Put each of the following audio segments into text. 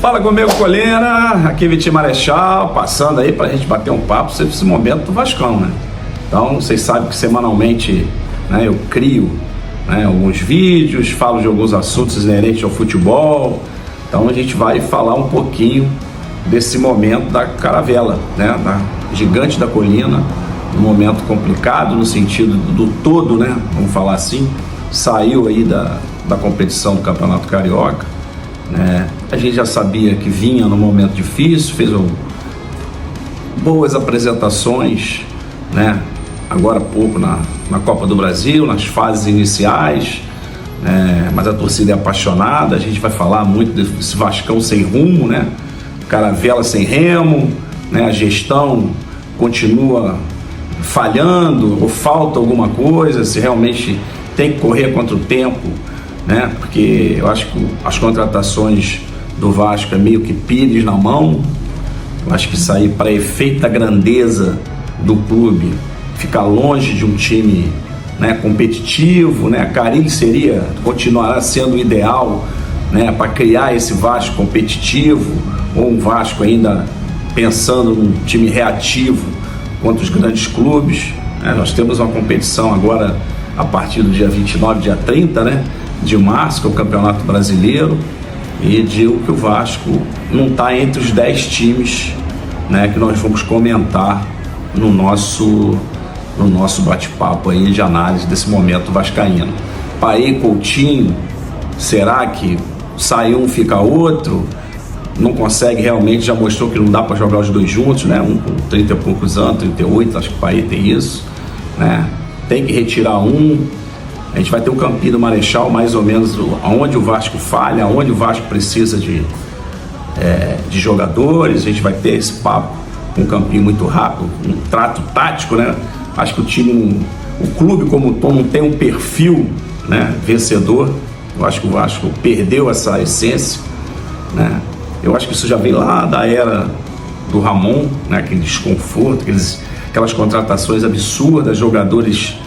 Fala comigo, Colina, aqui Vitinho Marechal, passando aí pra gente bater um papo sobre esse momento do Vascão, né? Então, vocês sabem que semanalmente, né, eu crio, né, alguns vídeos, falo de alguns assuntos inerentes ao futebol. Então a gente vai falar um pouquinho desse momento da Caravela, né, da Gigante da Colina, um momento complicado no sentido do todo, né, vamos falar assim, saiu aí da competição do Campeonato Carioca, né, a gente já sabia que vinha num momento difícil, fez boas apresentações, né, agora há pouco na Copa do Brasil, nas fases iniciais, mas a torcida é apaixonada. A gente vai falar muito desse Vascão sem rumo, né, Caravela sem remo, né, a gestão continua falhando ou falta alguma coisa, se realmente tem que correr contra o tempo, né, porque eu acho que as contratações do Vasco é meio que pires na mão. Eu acho que isso aí, para efeito da grandeza do clube, ficar longe de um time, né, competitivo, né, Carille continuará sendo o ideal, né, para criar esse Vasco competitivo, ou um Vasco ainda pensando num time reativo contra os grandes clubes, né? Nós temos uma competição agora a partir do dia 29, dia 30, né, de março, que é o Campeonato Brasileiro, e digo que o Vasco não está entre os 10 times, né, que nós vamos comentar no nosso bate-papo aí de análise desse momento vascaíno. Paê, Coutinho, será que sai um, fica outro? Não consegue realmente, já mostrou que não dá para jogar os dois juntos, né? Um com 30 e poucos anos, 38, acho que o Paê tem isso, né? Tem que retirar um. A gente vai ter um Campinho do Marechal, mais ou menos onde o Vasco falha, onde o Vasco precisa de jogadores. A gente vai ter esse papo com um Campinho muito rápido, um trato tático, né? Acho que o clube como um todo não tem um perfil, né, vencedor. Eu acho que o Vasco perdeu essa essência, né? Eu acho que isso já vem lá da era do Ramon, né? Aquele desconforto, aquelas contratações absurdas, jogadores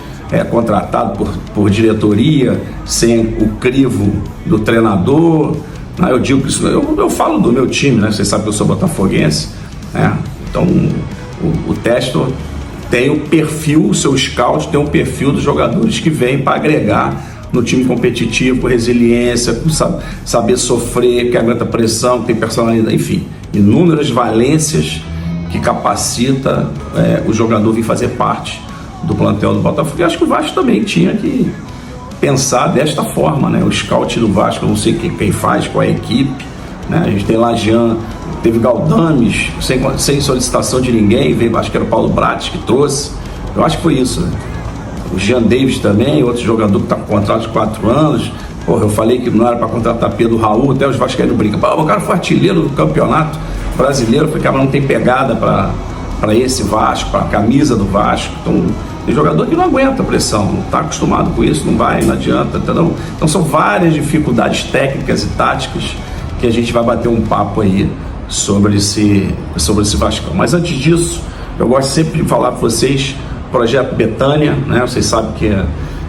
contratados por diretoria, sem o crivo do treinador, né? Eu digo que isso, eu falo do meu time, né? Vocês sabem que eu sou botafoguense, né? Então o Testor tem o perfil, o seu scout tem o perfil dos jogadores que vêm para agregar no time competitivo, com resiliência, com saber sofrer, que aguenta pressão, que tem personalidade, enfim, inúmeras valências que capacita o jogador vir fazer parte do plantel do Botafogo. E acho que o Vasco também tinha que pensar desta forma, né? O scout do Vasco, eu não sei quem faz, qual é a equipe, né? A gente tem lá Jean, teve Galdames, sem solicitação de ninguém, veio, acho que era o Paulo Bratis que trouxe. Eu acho que foi isso, né? O Jean Davis também, outro jogador que está com contrato de 4 anos. Porra, eu falei que não era para contratar Pedro Raul, até os vascaínos brincam. O cara foi artilheiro do campeonato brasileiro, porque não tem pegada para esse Vasco, para a camisa do Vasco. Então, tem jogador que não aguenta a pressão, não está acostumado com isso, não adianta, entendeu? Então são várias dificuldades técnicas e táticas que a gente vai bater um papo aí sobre esse Vascão. Mas antes disso, eu gosto sempre de falar para vocês, Projeto Betânia, né? Vocês sabem que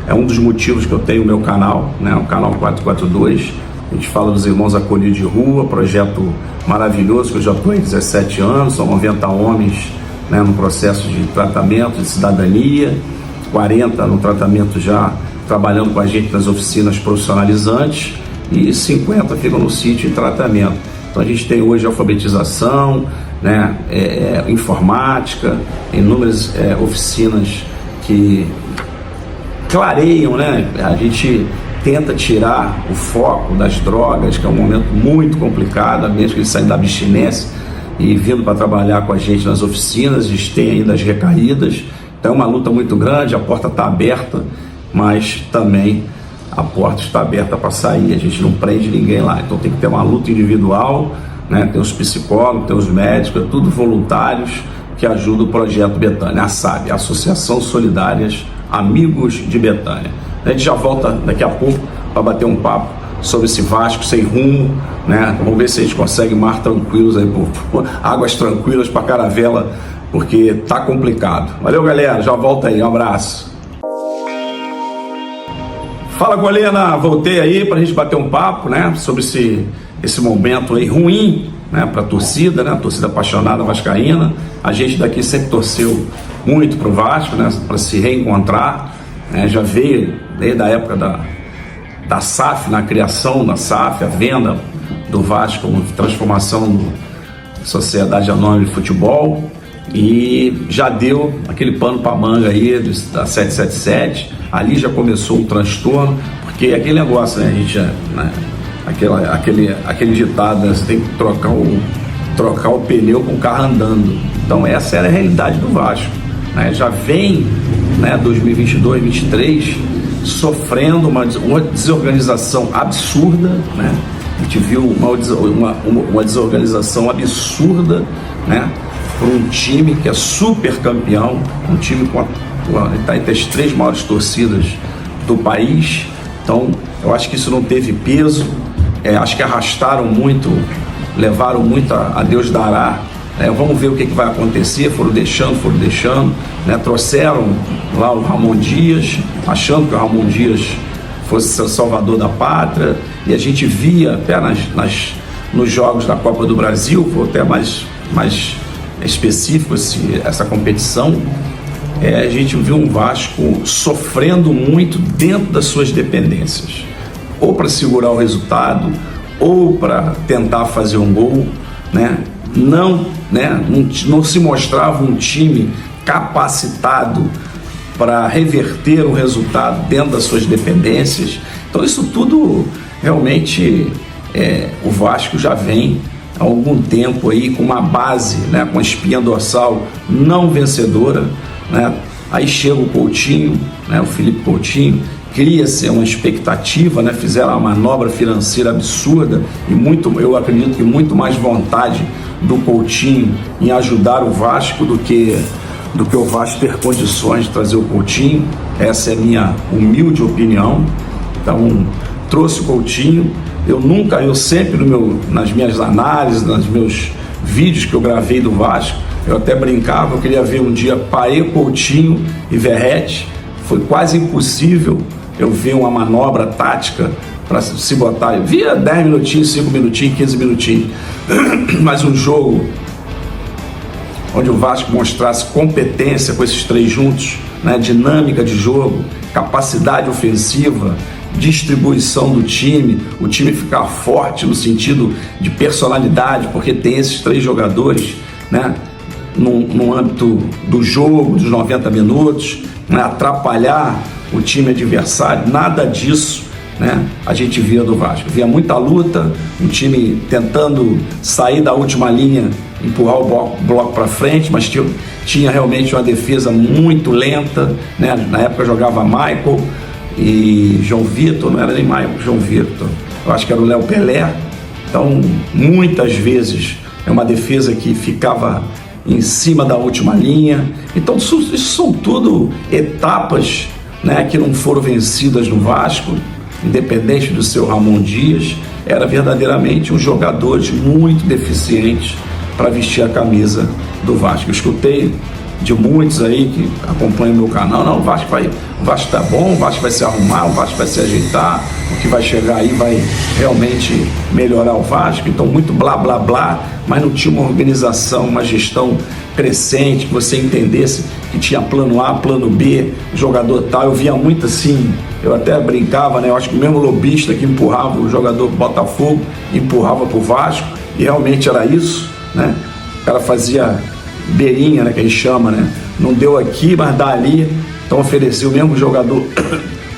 é um dos motivos que eu tenho o meu canal, né? O canal 442, a gente fala dos irmãos acolhidos de rua, projeto maravilhoso, que eu já estou há 17 anos, são 90 homens, né, no processo de tratamento, de cidadania, 40 no tratamento já trabalhando com a gente nas oficinas profissionalizantes e 50 ficam no sítio em tratamento. Então a gente tem hoje alfabetização, né, informática, inúmeras oficinas que clareiam, né? A gente tenta tirar o foco das drogas, que é um momento muito complicado, mesmo que eles saem da abstinência e vindo para trabalhar com a gente nas oficinas. A gente tem ainda as recaídas, então é uma luta muito grande. A porta está aberta, mas também a porta está aberta para sair, a gente não prende ninguém lá, então tem que ter uma luta individual, né? Tem os psicólogos, tem os médicos, é tudo voluntários que ajudam o Projeto Betânia, a SAB, Associação Solidárias Amigos de Betânia. A gente já volta daqui a pouco para bater um papo sobre esse Vasco sem rumo, né? Vamos ver se a gente consegue mar tranquilos aí, águas tranquilas para Caravela, porque tá complicado. Valeu, galera, já volta aí, um abraço. Fala, Colina, voltei aí pra gente bater um papo, né, sobre esse momento aí ruim, né, para a torcida, né, a torcida apaixonada vascaína. A gente daqui sempre torceu muito para o Vasco, né, para se reencontrar, né, já veio desde a época da SAF, na criação da SAF, a venda do Vasco, como transformação da Sociedade Anônima de Futebol, e já deu aquele pano para manga aí da 777. Ali já começou um transtorno, porque aquele negócio, né, a gente, né, aquele ditado, né, você tem que trocar o pneu com o carro andando. Então essa era a realidade do Vasco, né? Já vem, né, 2022, 2023 sofrendo uma desorganização absurda, né? A gente viu uma desorganização absurda, né, para um time que é super campeão, um time está entre as 3 maiores torcidas do país. Então eu acho que isso não teve peso, acho que arrastaram muito, levaram muito a Deus dará. Vamos ver o que vai acontecer. Foram deixando, né? Trouxeram lá o Ramon Dias, achando que o Ramon Dias fosse o salvador da pátria, e a gente via até nos jogos da Copa do Brasil, foi até mais específico essa competição, a gente viu um Vasco sofrendo muito dentro das suas dependências, ou para segurar o resultado, ou para tentar fazer um gol, né? Não se mostrava um time capacitado para reverter o resultado dentro das suas dependências. Então isso tudo realmente o Vasco já vem há algum tempo aí com uma base, né, com a espinha dorsal não vencedora, né? Aí chega o Coutinho, né, o Felipe Coutinho, cria-se uma expectativa, né? Fizeram uma manobra financeira absurda e eu acredito que muito mais vontade do Coutinho em ajudar o Vasco do que o Vasco ter condições de trazer o Coutinho. Essa é a minha humilde opinião. Então trouxe o Coutinho. Eu sempre nas minhas análises, nos meus vídeos que eu gravei do Vasco, eu até brincava, eu queria ver um dia Paê, Coutinho e Verratti. Foi quase impossível eu ver uma manobra tática para se botar. Eu via 10 minutinhos, 5 minutinhos, 15 minutinhos, mas um jogo onde o Vasco mostrasse competência com esses 3 juntos, né? Dinâmica de jogo, capacidade ofensiva, distribuição do time, o time ficar forte no sentido de personalidade, porque tem esses 3 jogadores, né, no âmbito do jogo, dos 90 minutos, né, atrapalhar o time adversário. Nada disso, né, a gente via do Vasco. Via muita luta, um time tentando sair da última linha, empurrar o bloco para frente, mas tinha realmente uma defesa muito lenta, né? Na época jogava Michael e João Vitor, não era nem Michael, João Vitor, eu acho que era o Léo Pelé. Então muitas vezes é uma defesa que ficava em cima da última linha. Então isso são tudo etapas, né, que não foram vencidas no Vasco, independente do seu Ramon Dias. Era verdadeiramente um jogador muito deficiente para vestir a camisa do Vasco. Eu escutei de muitos aí que acompanham o meu canal: não, o Vasco tá bom, o Vasco vai se arrumar, o Vasco vai se ajeitar, o que vai chegar aí vai realmente melhorar o Vasco. Então muito blá blá blá, mas não tinha uma organização, uma gestão crescente, que você entendesse que tinha plano A, plano B, jogador tal. Eu via muito assim, eu até brincava, né? Eu acho que o mesmo lobista que empurrava o jogador do Botafogo empurrava pro Vasco, e realmente era isso, né? O cara fazia beirinha, né, que a gente chama, né? Não deu aqui, mas dá ali. Então oferecia o mesmo jogador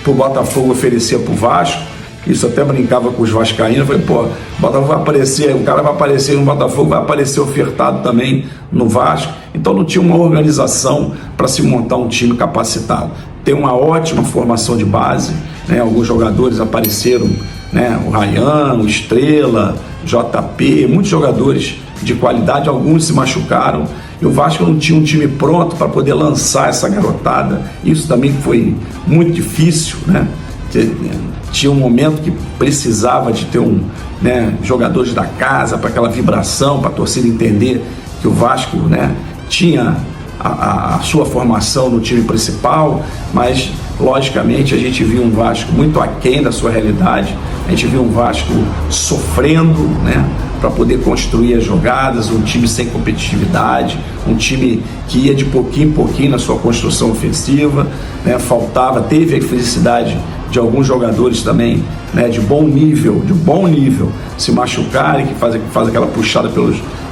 pro Botafogo, oferecia pro Vasco. Isso até brincava com os vascaínos. Falei, pô, o Botafogo vai aparecer, o cara vai aparecer no Botafogo, vai aparecer ofertado também no Vasco. Então não tinha uma organização para se montar um time capacitado. Tem uma ótima formação de base, né? Alguns jogadores apareceram, né? O Ryan, o Estrela, JP, muitos jogadores de qualidade, alguns se machucaram, e o Vasco não tinha um time pronto para poder lançar essa garotada. Isso também foi muito difícil, né? Tinha um momento que precisava de ter jogadores da casa, para aquela vibração, para a torcida entender que o Vasco, né, tinha a sua formação no time principal, mas logicamente a gente viu um Vasco muito aquém da sua realidade, a gente viu um Vasco sofrendo, né, para poder construir as jogadas, um time sem competitividade, um time que ia de pouquinho em pouquinho na sua construção ofensiva, né, teve a felicidade de alguns jogadores também, né, de bom nível, se machucarem, que faz aquela puxada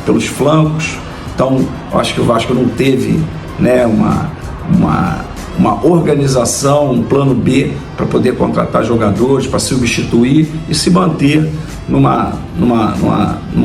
pelos flancos. Então, eu acho que o Vasco não teve, né, uma organização, um plano B para poder contratar jogadores, para substituir e se manter numa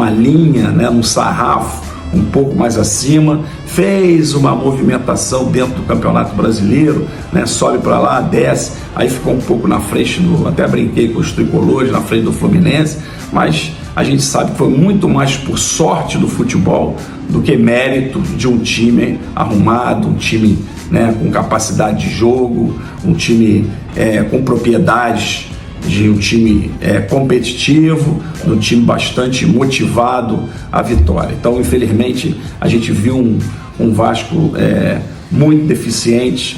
linha, né, num sarrafo um pouco mais acima. Fez uma movimentação dentro do Campeonato Brasileiro, né, sobe para lá, desce, aí ficou um pouco na frente até brinquei com os tricolores, na frente do Fluminense, mas a gente sabe que foi muito mais por sorte do futebol do que mérito de um time arrumado, um time, né, com capacidade de jogo, um time com propriedades, de um time competitivo, de um time bastante motivado à vitória. Então, infelizmente, a gente viu um Vasco muito deficiente,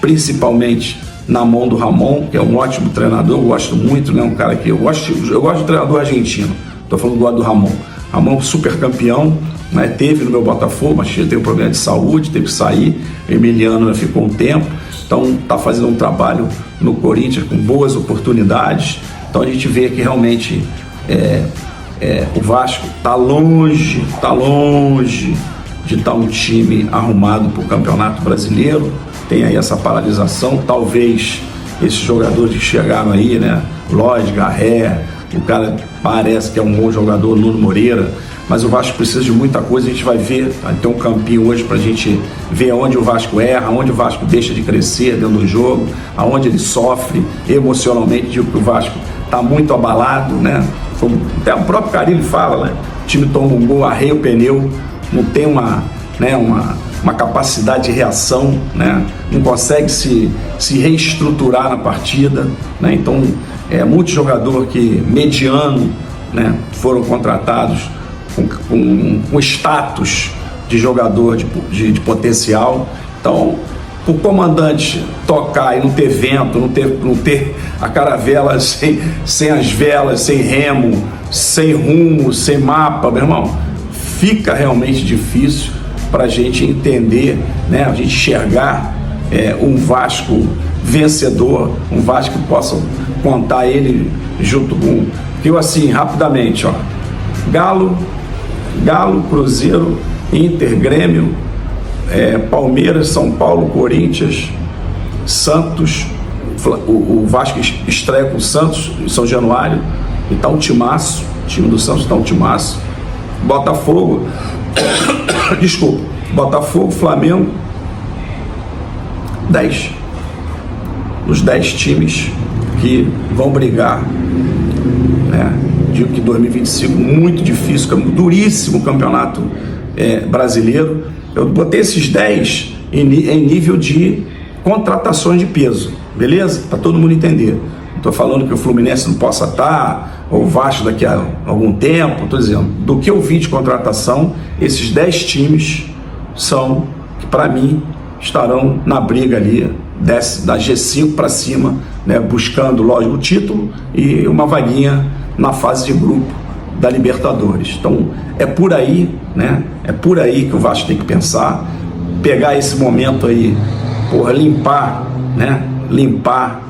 principalmente na mão do Ramon, que é um ótimo treinador, eu gosto muito, né, um cara que eu gosto do treinador argentino, estou falando do Ramon. Ramon super campeão, né, teve no meu Botafogo, mas teve um problema de saúde, teve que sair. Emiliano ficou um tempo, então está fazendo um trabalho no Corinthians com boas oportunidades. Então a gente vê que realmente o Vasco está longe de estar um time arrumado para o Campeonato Brasileiro. Tem aí essa paralisação, talvez esses jogadores que chegaram aí, né, Lodge, Garré, o cara parece que é um bom jogador, Nuno Moreira, mas o Vasco precisa de muita coisa. A gente vai ver, tem um campinho hoje para a gente ver onde o Vasco erra, onde o Vasco deixa de crescer dentro do jogo, aonde ele sofre emocionalmente. Digo que o Vasco está muito abalado, né? Até o próprio Carille fala, né? O time toma um gol, arreia o pneu, não tem uma capacidade de reação, né? Não consegue se reestruturar na partida, né? Então, muito jogador que mediano, né, foram contratados com status de jogador de potencial. Então, o comandante tocar e não ter vento, não ter a caravela sem as velas, sem remo, sem rumo, sem mapa, meu irmão, fica realmente difícil para a gente entender, né, a gente enxergar um Vasco vencedor, um Vasco que possa contar ele junto com... Eu assim, rapidamente, ó, Galo, Cruzeiro, Inter, Grêmio, Palmeiras, São Paulo, Corinthians, Santos, o Vasco estreia com o Santos em São Januário, e tá um timaço, o time do Santos tá um timaço. Botafogo, desculpa, Botafogo, Flamengo, 10. Os 10 times que vão brigar, né? Digo que 2025 muito difícil, duríssimo campeonato brasileiro. Eu botei esses 10 em nível de contratações de peso, beleza? Para todo mundo entender. Não estou falando que o Fluminense não possa estar, ou o Vasco daqui a algum tempo, estou dizendo, do que eu vi de contratação, esses 10 times são, que para mim, estarão na briga ali, da G5 para cima, né, buscando, lógico, o título e uma vaguinha na fase de grupo da Libertadores. Então, é por aí, né? É por aí que o Vasco tem que pensar, pegar esse momento aí, limpar, né? Limpar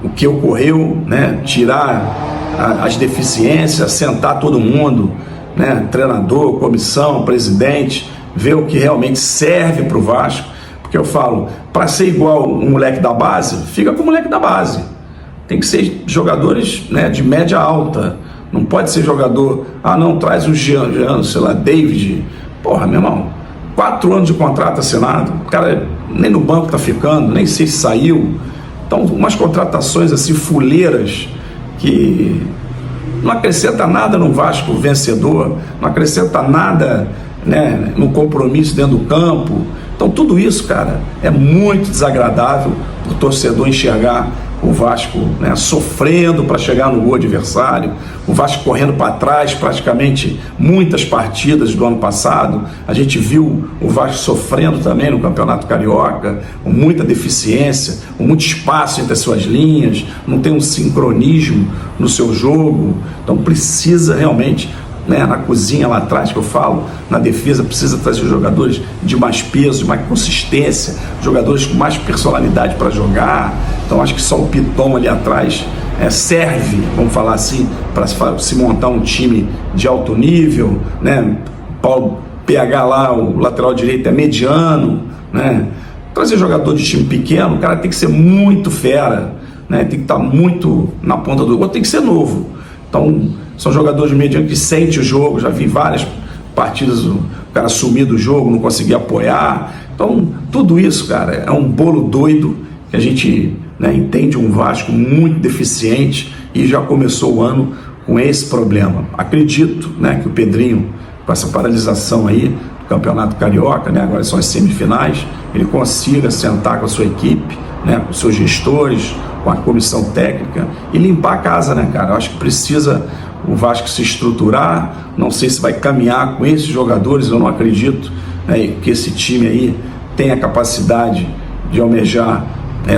o que ocorreu, né? Tirar as deficiências, sentar todo mundo, né? Treinador, comissão, presidente, ver o que realmente serve para o Vasco. Porque eu falo, para ser igual um moleque da base, fica com o moleque da base. Tem que ser jogadores, né, de média alta. Não pode ser jogador, traz o Jean, sei lá, David. Porra, meu irmão, 4 anos de contrato assinado, o cara nem no banco tá ficando, nem sei se saiu. Então, umas contratações assim, fuleiras, que não acrescenta nada no Vasco vencedor, não acrescenta nada, né, no compromisso dentro do campo. Então tudo isso, cara, é muito desagradável para o torcedor enxergar o Vasco, né, sofrendo para chegar no gol adversário, o Vasco correndo para trás praticamente muitas partidas do ano passado. A gente viu o Vasco sofrendo também no Campeonato Carioca, com muita deficiência, com muito espaço entre as suas linhas, não tem um sincronismo no seu jogo, então precisa realmente, né, na cozinha lá atrás que eu falo, na defesa precisa trazer jogadores de mais peso, de mais consistência, jogadores com mais personalidade para jogar. Então acho que só o Piton ali atrás serve, vamos falar assim, para se montar um time de alto nível, né? Paulo PH lá, o lateral direito é mediano, né? Trazer jogador de time pequeno, o cara tem que ser muito fera, né? Tem que estar muito na ponta do gol, tem que ser novo. Então são jogadores medianos que sentem o jogo. Já vi várias partidas o cara sumir do jogo, não conseguir apoiar. Então tudo isso, cara, é um bolo doido que a gente, né, entende um Vasco muito deficiente e já começou o ano com esse problema. Acredito, né, que o Pedrinho, com essa paralisação aí do Campeonato Carioca, né, agora são as semifinais, ele consiga sentar com a sua equipe, né, com os seus gestores, com a comissão técnica e limpar a casa, né, cara? Eu acho que precisa o Vasco se estruturar. Não sei se vai caminhar com esses jogadores, eu não acredito, né, que esse time aí tenha capacidade de almejar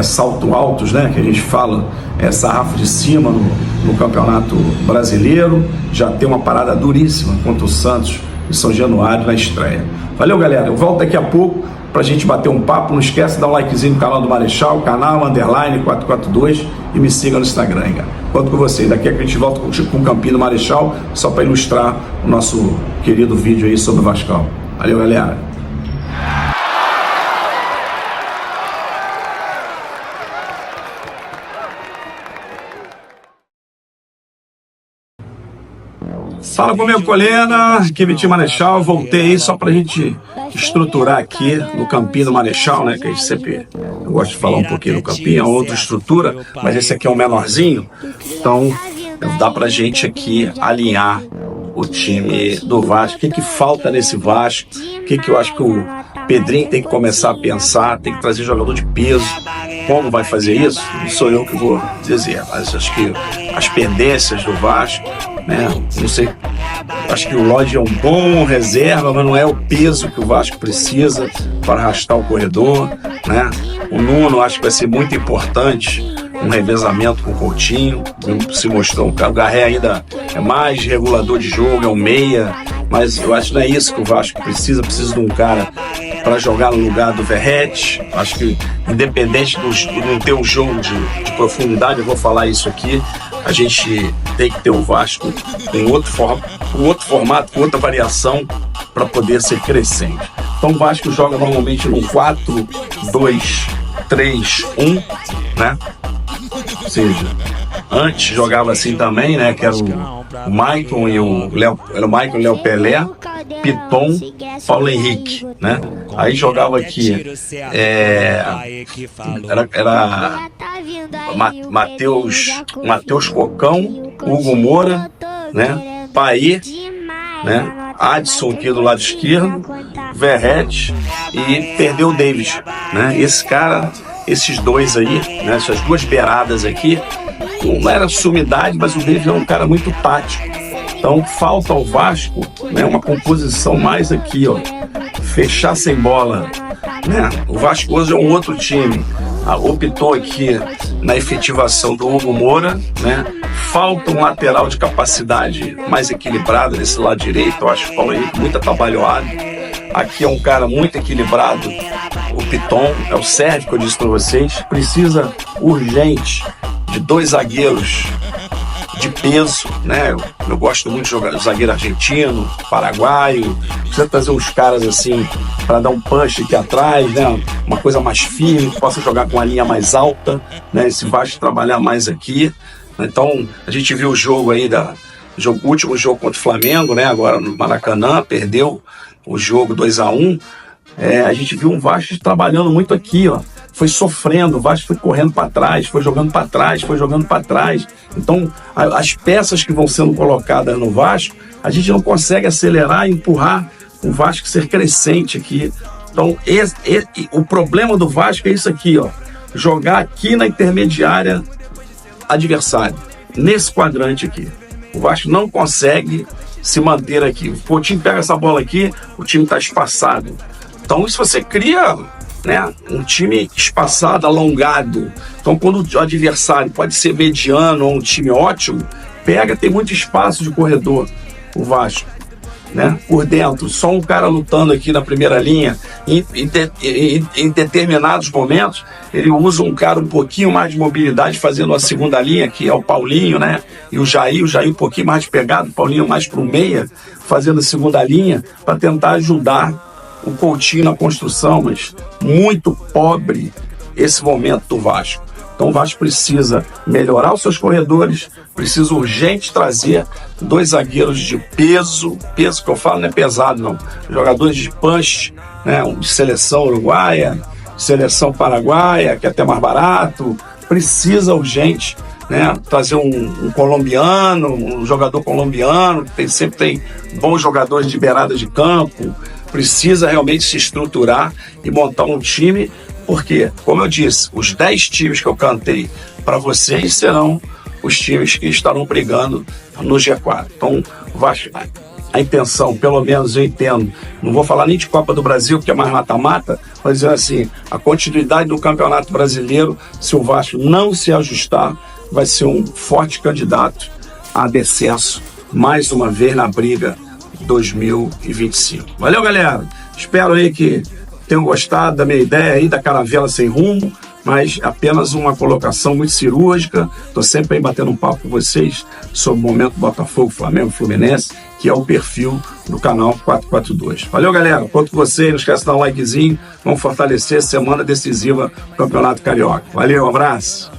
saltos altos, né, que a gente fala, sarrafo de cima no Campeonato Brasileiro. Já tem uma parada duríssima contra o Santos em São Januário na estreia. Valeu, galera, eu volto daqui a pouco pra gente bater um papo. Não esquece de dar um likezinho no canal do Marechal, canal _442, e me siga no Instagram, hein, cara. Conto com vocês, daqui a que a gente volta com o Campinho do Marechal, só para ilustrar o nosso querido vídeo aí sobre o Vascão. Valeu, galera. Fala comigo, Colena, aqui Vitinho Marechal. Voltei aí só pra gente estruturar aqui no Campinho do Marechal, né, que a gente sempre, eu gosto de falar um pouquinho no Campinho, é outra estrutura, mas esse aqui é um menorzinho, então dá pra gente aqui alinhar o time do Vasco. O que falta nesse Vasco? O que eu acho que o Pedrinho tem que começar a pensar? Tem que trazer jogador de peso. Como vai fazer isso? Não sou eu que vou dizer, mas acho que as pendências do Vasco, né? Não sei, acho que o Lodge é um bom reserva, mas não é o peso que o Vasco precisa para arrastar o corredor, né? O Nuno acho que vai ser muito importante, um revezamento com o Coutinho, se mostrou um cara. O Garré ainda é mais regulador de jogo, é um meia, mas eu acho que não é isso que o Vasco precisa de um cara para jogar no lugar do Verratti. Acho que independente de não ter um jogo de profundidade, eu vou falar isso aqui, a gente tem que ter o Vasco com outro formato, com outra variação para poder ser crescente. Então o Vasco joga normalmente no 4-2-3-1, né? Ou seja, antes jogava assim também, né? Que era o Maicon e o Léo, era o Maicon e o Léo Pelé, Piton, Paulo Henrique, né? Aí jogava aqui era Matheus Cocão, Hugo Moura, né? Paê, né? Adson aqui do lado esquerdo, Verratti, e perdeu o David, né? Esses dois aí, né? Essas duas beiradas aqui, não era sumidade, mas o David é um cara muito tático. Então falta ao Vasco, né, uma composição mais aqui, ó, fechar sem bola, né? O Vasco hoje é um outro time, optou aqui na efetivação do Hugo Moura, né? Falta um lateral de capacidade mais equilibrado nesse lado direito. Eu acho que o Paulo Henrique muito atabalhoado. Aqui é um cara muito equilibrado, o Piton, é o Sérgio que eu disse para vocês. Precisa urgente de dois zagueiros de peso, né? Eu gosto muito de jogar zagueiro argentino, paraguaio. Precisa trazer uns caras assim para dar um punch aqui atrás, né? Uma coisa mais firme, que possa jogar com a linha mais alta, né? Esse Vasco trabalhar mais aqui. Então a gente viu o jogo aí o último jogo contra o Flamengo, né? Agora no Maracanã, perdeu o jogo 2-1. A gente viu um Vasco trabalhando muito aqui, ó. Foi sofrendo, o Vasco foi correndo para trás, foi jogando para trás, foi jogando para trás. Então, as peças que vão sendo colocadas no Vasco, a gente não consegue acelerar e empurrar o Vasco ser crescente aqui. Então, o problema do Vasco é isso aqui, ó. jogar aqui na intermediária adversária, nesse quadrante aqui. O Vasco não consegue se manter aqui. O time pega essa bola aqui, o time está espaçado. Então isso você cria, né, um time espaçado, alongado. Então quando o adversário pode ser mediano ou um time ótimo, tem muito espaço de corredor, o Vasco, né, por dentro. Só um cara lutando aqui na primeira linha. Em determinados momentos, ele usa um cara um pouquinho mais de mobilidade, fazendo a segunda linha, que é o Paulinho, né, e o Jair um pouquinho mais de pegada, o Paulinho mais para o meia, fazendo a segunda linha, para tentar ajudar o Coutinho na construção, mas muito pobre esse momento do Vasco. Então o Vasco precisa melhorar os seus corredores, precisa urgente trazer 2 zagueiros de peso que eu falo não é pesado não, jogadores de punch, né, de seleção uruguaia, seleção paraguaia, que é até mais barato, precisa urgente, né, trazer um colombiano, um jogador colombiano, que sempre tem bons jogadores de beirada de campo, precisa realmente se estruturar e montar um time, porque, como eu disse, os 10 times que eu cantei para vocês serão os times que estarão brigando no G4. Então, a intenção, pelo menos eu entendo, não vou falar nem de Copa do Brasil, que é mais mata-mata, mas assim, a continuidade do Campeonato Brasileiro, se o Vasco não se ajustar, vai ser um forte candidato a descenso, mais uma vez na briga 2025. Valeu, galera! Espero aí que tenham gostado da minha ideia aí da caravela sem rumo, mas apenas uma colocação muito cirúrgica. Estou sempre aí batendo um papo com vocês sobre o momento Botafogo, Flamengo, Fluminense, que é o perfil do canal 442. Valeu, galera! Conto com vocês, não esquece de dar um likezinho, vamos fortalecer a semana decisiva do Campeonato Carioca. Valeu, um abraço!